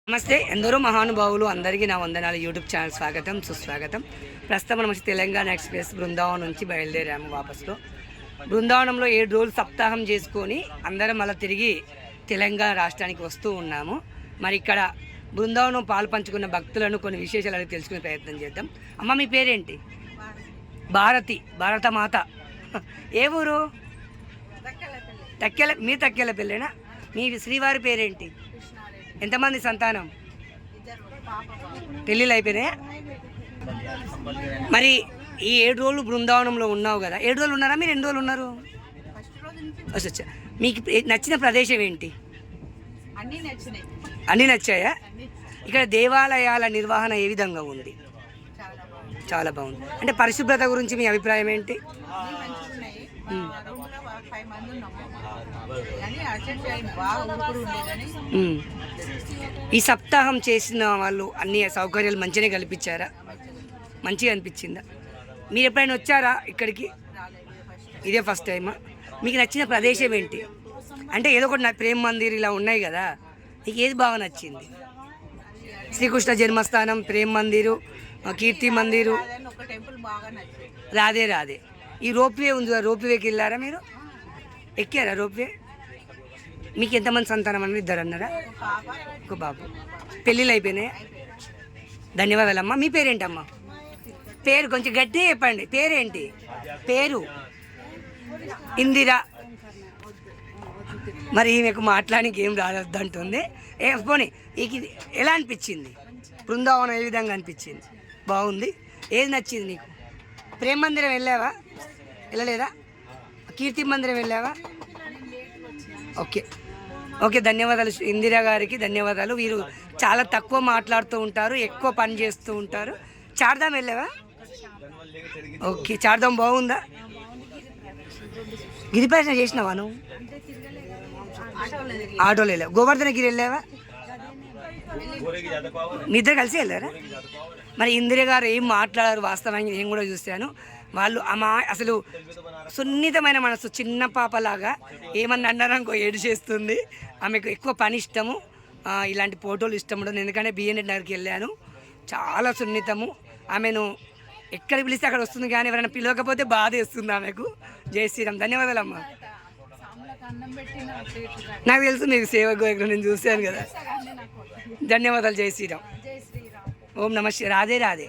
నమస్తే ఎందరో మహానుభావులు అందరికీ నా వందనాలు యూట్యూబ్ ఛానల్ స్వాగతం సుస్వాగతం. ప్రస్తుతం మనం తెలంగాణ ఎక్స్ప్రెస్ బృందావనం నుంచి బయలుదేరాము. వాపస్లో బృందావనంలో 7 రోజులు సప్తాహం చేసుకొని అందరం మళ్ళీ తిరిగి తెలంగాణ రాష్ట్రానికి వస్తూ ఉన్నాము. మరి ఇక్కడ బృందావనం పాలు పంచుకున్న భక్తులను కొన్ని విశేషాలు అడిగి తెలుసుకునే ప్రయత్నం చేద్దాం. అమ్మ మీ పేరేంటి? భారతి, భారతమాత. ఏ ఊరు? మీ తక్కెల పెళ్ళేనా? మీ శ్రీవారి పేరేంటి? ఎంతమంది సంతానం? పెళ్ళిళ్ళు అయిపోయినాయా? మరి ఈ 7 రోజులు బృందావనంలో ఉన్నావు కదా, 7 రోజులు ఉన్నారా మీరు? 2 రోజులు ఉన్నారు? వచ్చా. మీకు నచ్చిన ప్రదేశం ఏంటి? అన్నీ నచ్చాయా? ఇక్కడ దేవాలయాల నిర్వహణ ఏ విధంగా ఉంది? చాలా బాగుంది. అంటే పరిశుభ్రత గురించి మీ అభిప్రాయం ఏంటి? ఈ సప్తాహం చేసిన వాళ్ళు అన్ని సౌకర్యాలు మంచిగానే కల్పించారా? మంచిగా అనిపించిందా? మీరు ఎప్పుడైనా వచ్చారా ఇక్కడికి? ఇదే ఫస్ట్ టైమా? మీకు నచ్చిన ప్రదేశం ఏంటి? అంటే ఏదో ఒకటి ప్రేమ్ మందిర్ ఇలా ఉన్నాయి కదా, మీకు ఏది బాగా నచ్చింది? శ్రీకృష్ణ జన్మస్థానం, ప్రేమ్ మందిరు, కీర్తి మందిరు, రాధే రాధే. ఈ రోప్వే ఉంది, రోప్వేకి వెళ్ళారా మీరు? ఎక్కారా రోప్వే? మీకు ఎంతమంది సంతానం అన్నారు? 2 అన్నారా? ఒక బాబు. పెళ్ళిళ్ళు అయిపోయినాయి? ధన్యవాదాలమ్మా. మీ పేరేంటమ్మా? పేరు కొంచెం గట్టిగా చెప్పండి. పేరేంటి? పేరు ఇందిరా. మరి మీకు మాట్లాడానికి ఏం రాదంటుంది. పోనీ ఇది ఎలా అనిపించింది? బృందావనం ఏ విధంగా అనిపించింది? బాగుంది. ఏది నచ్చింది నీకు? ప్రేమ మందిరం వెళ్ళావా? వెళ్ళలేదా? కీర్తి మందిరం వెళ్ళావా? ఓకే ఓకే, ధన్యవాదాలు ఇందిరా గారికి, ధన్యవాదాలు. వీరు చాలా తక్కువ మాట్లాడుతూ ఉంటారు, ఎక్కువ పని చేస్తూ ఉంటారు. చార్ధాం వెళ్ళావా? ఓకే, చార్ధాం బాగుందా? గిరిప్రదక్షిణ చేసినావా నువ్వు? ఆటోలో వెళ్ళావు. గోవర్ధనగిరి వెళ్ళావా? మీ ఇద్దరు కలిసి వెళ్ళారా? మరి ఇందిరా గారు ఏం మాట్లాడారు వాస్తవానికి నేను కూడా చూశాను. వాళ్ళు అసలు సున్నితమైన మనసు, చిన్న పాపలాగా ఏమన్నా అన్నారనుకో ఏడు చేస్తుంది. ఆమెకు ఎక్కువ పని ఇష్టము, ఇలాంటి ఫోటోలు ఇష్టం ఉండదు. ఎందుకంటే బిఎన్ నగర్కి వెళ్ళాను, చాలా సున్నితము. ఆమెను ఎక్కడ పిలిస్తే అక్కడ వస్తుంది, కానీ ఎవరైనా పిలవకపోతే బాధ వేస్తుంది ఆమెకు. జై శ్రీరామ్. ధన్యవాదాలమ్మా. నాకు తెలుసు మీకు సేవ గోయకుడు, నేను చూశాను కదా. ధన్యవాదాలు. జై శ్రీరామ్. ఓం నమ శివాయ. రాధే రాధే.